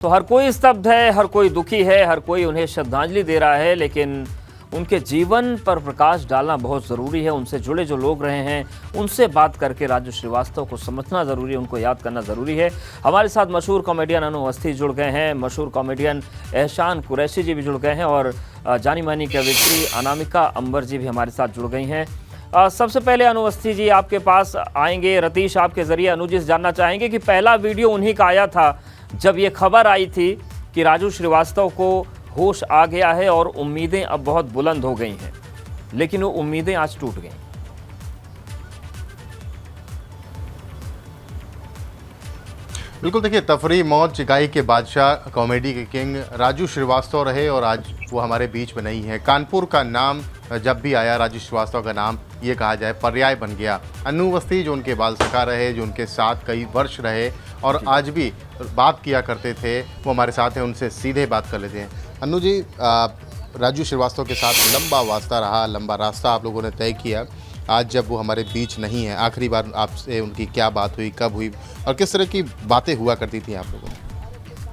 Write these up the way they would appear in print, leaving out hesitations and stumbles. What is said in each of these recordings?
तो हर कोई स्तब्ध है, हर कोई दुखी है, हर कोई उन्हें श्रद्धांजलि दे रहा है, लेकिन उनके जीवन पर प्रकाश डालना बहुत ज़रूरी है। उनसे जुड़े जो लोग रहे हैं उनसे बात करके राजू श्रीवास्तव को समझना ज़रूरी है, उनको याद करना ज़रूरी है। हमारे साथ मशहूर कॉमेडियन अनु अवस्थी जुड़ गए हैं, मशहूर कॉमेडियन एहसान कुरैशी जी भी जुड़ गए हैं और जानी मानी कवियत्री अनामिका अंबर जी भी हमारे साथ जुड़ गई हैं। सबसे पहले अनु अवस्थी जी आपके पास आएंगे। रतीश आपके ज़रिए अनु जी से जानना चाहेंगे कि पहला वीडियो उन्हीं का आया था जब ये खबर आई थी कि राजू श्रीवास्तव को होश आ गया है और उम्मीदें अब बहुत बुलंद हो गई हैं, लेकिन वो उम्मीदें आज टूट गई। बिल्कुल, देखिए, तफरी मौज चिकाई के बादशाह, कॉमेडी के किंग राजू श्रीवास्तव रहे और आज वो हमारे बीच में नहीं है। कानपुर का नाम जब भी आया, राजू श्रीवास्तव का नाम ये कहा जाए पर्याय बन गया। अनु अवस्थी जो उनके बाल सखा रहे, जो उनके साथ कई वर्ष रहे और आज भी बात किया करते थे, वो हमारे साथ हैं, उनसे सीधे बात कर लेते हैं। अनु जी, राजू श्रीवास्तव के साथ लंबा वास्ता रहा, लंबा रास्ता आप लोगों ने तय किया। आज जब वो हमारे बीच नहीं है, आखिरी बार आपसे उनकी क्या बात हुई, कब हुई और किस तरह की बातें हुआ करती थी आप लोगों में?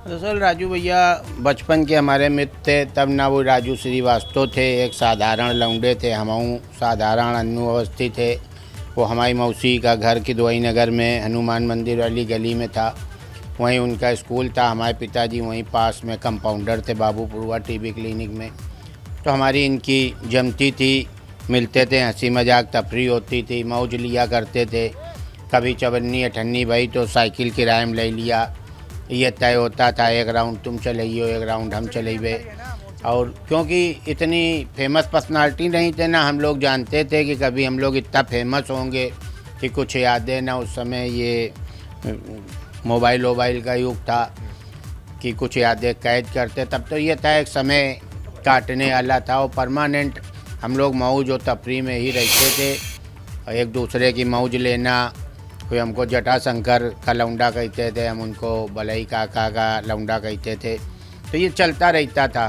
दरअसल राजू भैया बचपन के हमारे मित्र थे। तब ना वो राजू श्रीवास्तव थे, एक साधारण लौंडे थे, हम साधारण अनु अवस्थी थे। वो हमारी मौसी का घर किदवई नगर में हनुमान मंदिर वाली गली में था, वहीं उनका स्कूल था। हमारे पिताजी वहीं पास में कंपाउंडर थे बाबूपुरवा टीबी क्लिनिक में। तो हमारी इनकी जमती थी, मिलते थे, हंसी मजाक तफरी होती थी, मौज लिया करते थे। कभी चवन्नी अठन्नी भाई तो साइकिल किराए में ले लिया, ये तय होता था एक राउंड तुम चलाइयो, एक राउंड हम चलेबे। और क्योंकि इतनी फेमस पर्सनालिटी नहीं थे ना, हम लोग जानते थे कि कभी हम लोग इतना फेमस होंगे कि कुछ यादें ना। उस समय ये मोबाइल का युग था कि कुछ यादें कैद करते, तब तो ये था एक समय काटने वाला था। और परमानेंट हम लोग मौज और तफरी में ही रहते थे, और एक दूसरे की मौज लेना। कोई हमको जटाशंकर का लौंडा कहते थे, हम उनको बलई काका का लौंडा कहते थे। तो ये चलता रहता था।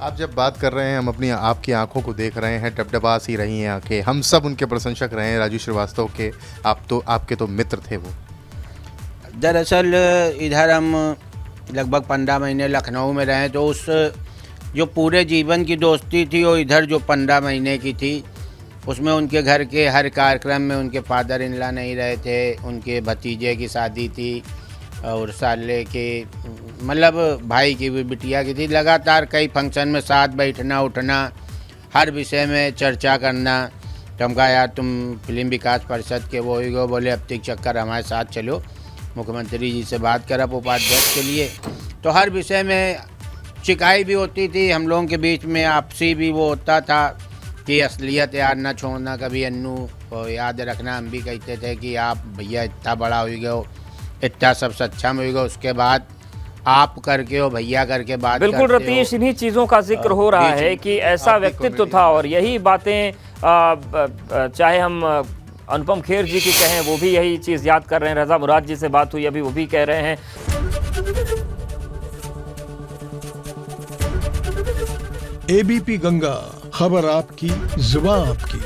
आप जब बात कर रहे हैं, हम अपनी आपकी आंखों को देख रहे हैं, टपटपा सी रही हैं आंखें। हम सब उनके प्रशंसक रहे हैं, राजू श्रीवास्तव के। आपके तो मित्र थे वो। दरअसल इधर हम लगभग 15 महीने लखनऊ में रहे, तो उस जो पूरे जीवन की दोस्ती थी वो इधर जो 15 महीने की थी, उसमें उनके घर के हर कार्यक्रम में उनके फादर इन लॉ नहीं रहे थे। उनके भतीजे की शादी थी और साले के मतलब भाई की भी बिटिया की थी। लगातार कई फंक्शन में साथ बैठना उठना, हर विषय में चर्चा करना। तो हम कहा यार तुम फिल्म विकास परिषद के वो ही हो, बोले अब तक चक्कर हमारे साथ चलो, मुख्यमंत्री जी से बात कर अब उपाध्यक्ष के लिए। तो हर विषय में शिकायत भी होती थी हम लोगों के बीच में, आपसी भी वो होता था कि असलियत याद ना छोड़ना कभी। अन्नू को याद रखना, हम भी कहते थे कि आप भैया इतना बड़ा हो गए, इतना सब सक्षम हो गए, उसके बाद आप करके हो भैया करके बात। बिल्कुल रतीश, इन्हीं चीज़ों का जिक्र हो रहा है कि ऐसा व्यक्तित्व था और यही बातें चाहे हम अनुपम खेर जी की कहें, वो भी यही चीज़ याद कर रहे हैं। रजा मुराद जी से बात हुई अभी, वो भी कह रहे हैं। एबीपी गंगा, खबर आपकी, जुबान आपकी।